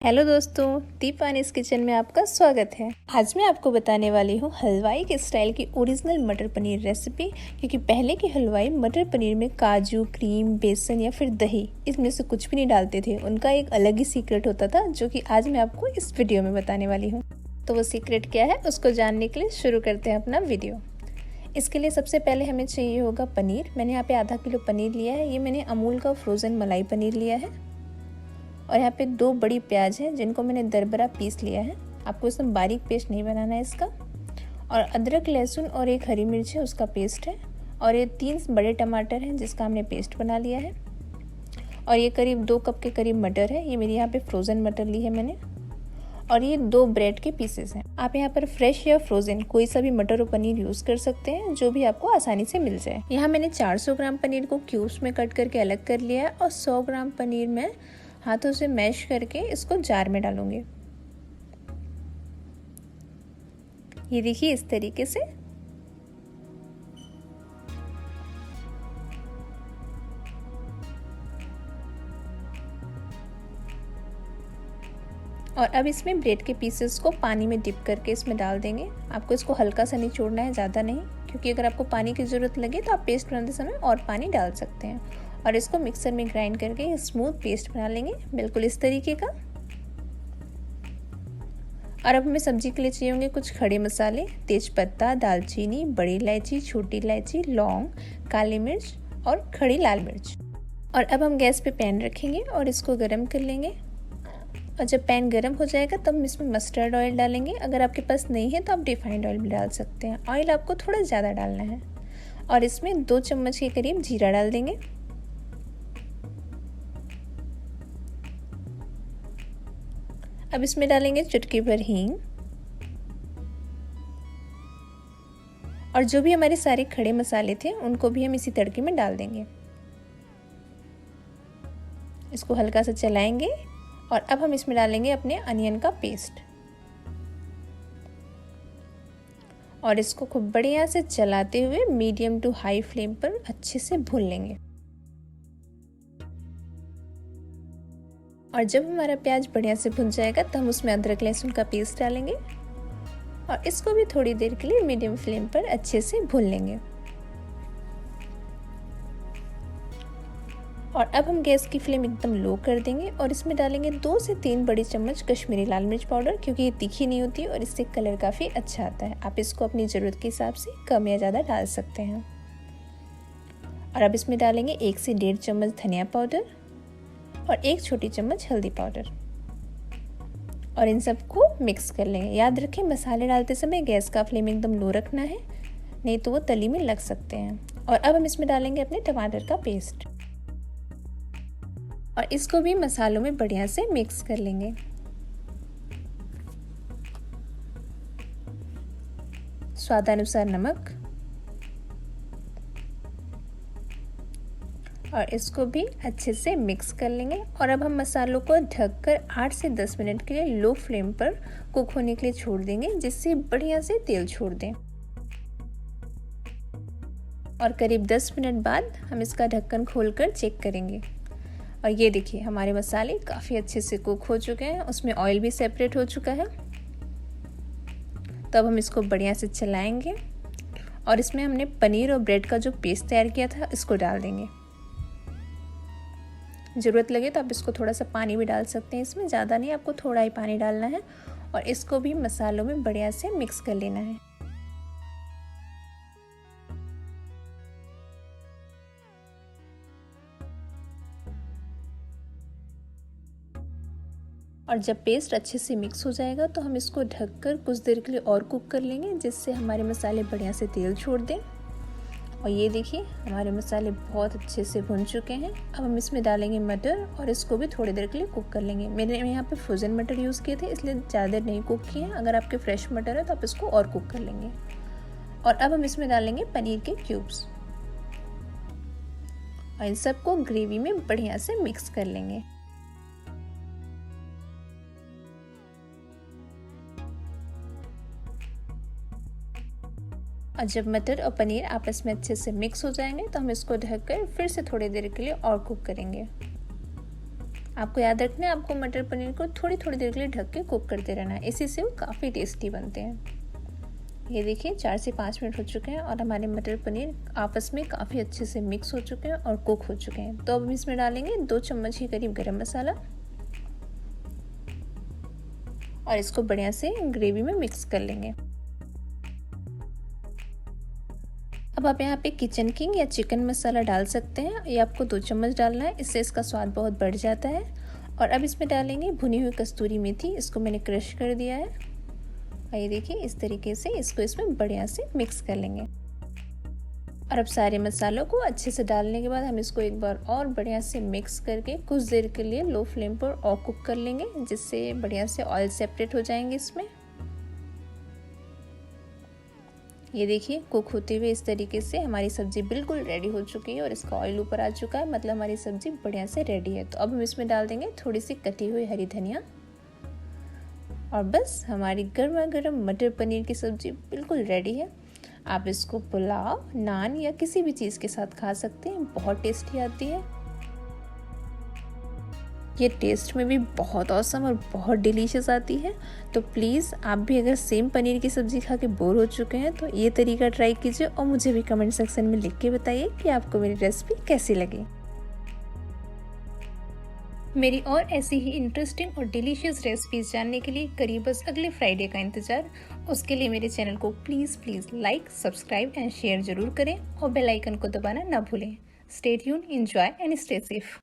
Hello दोस्तों, दीपानीस kitchen में आपका स्वागत है। आज मैं आपको बताने वाली हूँ हलवाई के स्टाइल की ओरिजिनल मटर पनीर रेसिपी। क्योंकि पहले के हलवाई मटर पनीर में काजू, क्रीम, बेसन या फिर दही इसमें से कुछ भी नहीं डालते थे। उनका एक अलग ही सीक्रेट होता था जो कि आज मैं आपको इस वीडियो में बताने वाली हूँ। तो वो सीक्रेट क्या है उसको जानने के लिए शुरू करते हैं अपना वीडियो। इसके लिए सबसे पहले हमें चाहिए होगा पनीर। मैंने यहाँ पे आधा किलो पनीर लिया है। ये मैंने अमूल का फ्रोज़न मलाई पनीर लिया है। और यहाँ पे 2 बड़ी प्याज हैं जिनको मैंने दरदरा पीस लिया है। आपको इसमें बारीक पेस्ट नहीं बनाना है इसका। और अदरक, लहसुन और 1 हरी मिर्च है, उसका पेस्ट है। और ये 3 बड़े टमाटर हैं जिसका हमने पेस्ट बना लिया है। और ये करीब 2 कप के करीब मटर है। ये मेरी यहाँ पे फ्रोज़न मटर ली है मैंने। और ये 2 ब्रेड के पीसेस हैं। आप यहाँ पर फ्रेश या फ्रोज़न कोई सा भी मटर और पनीर यूज़ कर सकते हैं, जो भी आपको आसानी से मिल जाए। यहाँ मैंने 400 ग्राम पनीर को क्यूब्स में कट करके अलग कर लिया है। और 100 ग्राम पनीर में हाथों से मैश करके इसको जार में डालूंगी। ये देखिए इस तरीके से। और अब इसमें ब्रेड के पीसेस को पानी में डिप करके इसमें डाल देंगे। आपको इसको हल्का सा निचोड़ना है, ज़्यादा नहीं, क्योंकि अगर आपको पानी की ज़रूरत लगे तो आप पेस्ट बनाते समय और पानी डाल सकते हैं। और इसको मिक्सर में ग्राइंड करके स्मूथ पेस्ट बना लेंगे, बिल्कुल इस तरीके का। और अब हमें सब्जी के लिए चाहिए होंगे कुछ खड़े मसाले, तेजपत्ता, दालचीनी, बड़ी इलायची, छोटी इलायची, लौंग, काली मिर्च और खड़ी लाल मिर्च। और अब हम गैस पे पैन रखेंगे और इसको गर्म कर लेंगे। और जब पैन गर्म हो जाएगा तब हम इसमें मस्टर्ड ऑयल डालेंगे। अगर आपके पास नहीं है तो आप रिफाइंड ऑयल भी डाल सकते हैं। ऑयल आपको थोड़ा ज़्यादा डालना है। और इसमें 2 चम्मच के करीब जीरा डाल देंगे। अब इसमें डालेंगे चुटकी भर हींग। और जो भी हमारे सारे खड़े मसाले थे उनको भी हम इसी तड़के में डाल देंगे। इसको हल्का सा चलाएंगे। और अब हम इसमें डालेंगे अपने अनियन का पेस्ट। और इसको खूब बढ़िया से चलाते हुए मीडियम टू हाई फ्लेम पर अच्छे से भून लेंगे। और जब हमारा प्याज बढ़िया से भुन जाएगा तो हम उसमें अदरक लहसुन का पेस्ट डालेंगे। और इसको भी थोड़ी देर के लिए मीडियम फ्लेम पर अच्छे से भून लेंगे। और अब हम गैस की फ्लेम एकदम लो कर देंगे और इसमें डालेंगे 2 से 3 बड़ी चम्मच कश्मीरी लाल मिर्च पाउडर, क्योंकि ये तीखी नहीं होती और इससे कलर काफ़ी अच्छा आता है। आप इसको अपनी ज़रूरत के हिसाब से कम या ज़्यादा डाल सकते हैं। और अब इसमें डालेंगे 1 से 1.5 चम्मच धनिया पाउडर और 1 छोटी चम्मच हल्दी पाउडर। और इन सबको मिक्स कर लेंगे। याद रखें, मसाले डालते समय गैस का फ्लेम एकदम लो रखना है, नहीं तो वो तली में लग सकते हैं। और अब हम इसमें डालेंगे अपने टमाटर का पेस्ट। और इसको भी मसालों में बढ़िया से मिक्स कर लेंगे। स्वादानुसार नमक। और इसको भी अच्छे से मिक्स कर लेंगे। और अब हम मसालों को ढककर 8 से 10 मिनट के लिए लो फ्लेम पर कुक होने के लिए छोड़ देंगे, जिससे बढ़िया से तेल छोड़ दें। और करीब 10 मिनट बाद हम इसका ढक्कन खोलकर चेक करेंगे। और ये देखिए हमारे मसाले काफ़ी अच्छे से कुक हो चुके हैं, उसमें ऑयल भी सेपरेट हो चुका है। तो अब हम इसको बढ़िया से चलाएंगे। और इसमें हमने पनीर और ब्रेड का जो पेस्ट तैयार किया था इसको डाल देंगे। ज़रूरत लगे तो आप इसको थोड़ा सा पानी भी डाल सकते हैं, इसमें ज़्यादा नहीं, आपको थोड़ा ही पानी डालना है। और इसको भी मसालों में बढ़िया से मिक्स कर लेना है। और जब पेस्ट अच्छे से मिक्स हो जाएगा तो हम इसको ढककर कुछ देर के लिए और कुक कर लेंगे, जिससे हमारे मसाले बढ़िया से तेल छोड़ दें। और ये देखिए हमारे मसाले बहुत अच्छे से भुन चुके हैं। अब हम इसमें डालेंगे मटर और इसको भी थोड़ी देर के लिए कुक कर लेंगे। मैंने यहाँ पे फ्रोज़न मटर यूज़ किए थे, इसलिए ज़्यादा देर नहीं कुक किए हैं। अगर आपके फ्रेश मटर है तो आप इसको और कुक कर लेंगे। और अब हम इसमें डालेंगे पनीर के क्यूब्स। और इन सबको ग्रेवी में बढ़िया से मिक्स कर लेंगे। और जब मटर और पनीर आपस में अच्छे से मिक्स हो जाएंगे तो हम इसको ढककर फिर से थोड़ी देर के लिए और कुक करेंगे। आपको याद रखना है, आपको मटर पनीर को थोड़ी थोड़ी देर के लिए ढक के कुक करते रहना है, इसी से वो काफ़ी टेस्टी बनते हैं। ये देखिए 4 से 5 मिनट हो चुके हैं और हमारे मटर पनीर आपस में काफ़ी अच्छे से मिक्स हो चुके हैं और कुक हो चुके हैं। तो अब हम इसमें डालेंगे 2 चम्मच के करीब गरम मसाला और इसको बढ़िया से ग्रेवी में मिक्स कर लेंगे। अब आप यहाँ पे किचन किंग या चिकन मसाला डाल सकते हैं, ये आपको 2 चम्मच डालना है, इससे इसका स्वाद बहुत बढ़ जाता है। और अब इसमें डालेंगे भुनी हुई कस्तूरी मेथी, इसको मैंने क्रश कर दिया है और ये देखिए इस तरीके से इसको इसमें बढ़िया से मिक्स कर लेंगे। और अब सारे मसालों को अच्छे से डालने के बाद हम इसको एक बार और बढ़िया से मिक्स करके कुछ देर के लिए लो फ्लेम पर और कुक कर लेंगे, जिससे बढ़िया से ऑयल सेपरेट हो जाएंगे इसमें। ये देखिए कुक होते हुए इस तरीके से हमारी सब्जी बिल्कुल रेडी हो चुकी है और इसका ऑयल ऊपर आ चुका है, मतलब हमारी सब्जी बढ़िया से रेडी है। तो अब हम इसमें डाल देंगे थोड़ी सी कटी हुई हरी धनिया और बस हमारी गर्मा गर्म मटर पनीर की सब्जी बिल्कुल रेडी है। आप इसको पुलाव, नान या किसी भी चीज़ के साथ खा सकते हैं, बहुत टेस्टी आती है। ये टेस्ट में भी बहुत औसम और बहुत डिलीशियस आती है। तो प्लीज़ आप भी अगर सेम पनीर की सब्ज़ी खा के बोर हो चुके हैं तो ये तरीका ट्राई कीजिए और मुझे भी कमेंट सेक्शन में लिख के बताइए कि आपको मेरी रेसिपी कैसी लगी। मेरी और ऐसी ही इंटरेस्टिंग और डिलीशियस रेसिपीज जानने के लिए करिए बस अगले फ्राइडे का इंतज़ार। उसके लिए मेरे चैनल को please like, subscribe and share ज़रूर करें और बेल आइकन को दबाना ना भूलें। Stay tune, enjoy and stay safe.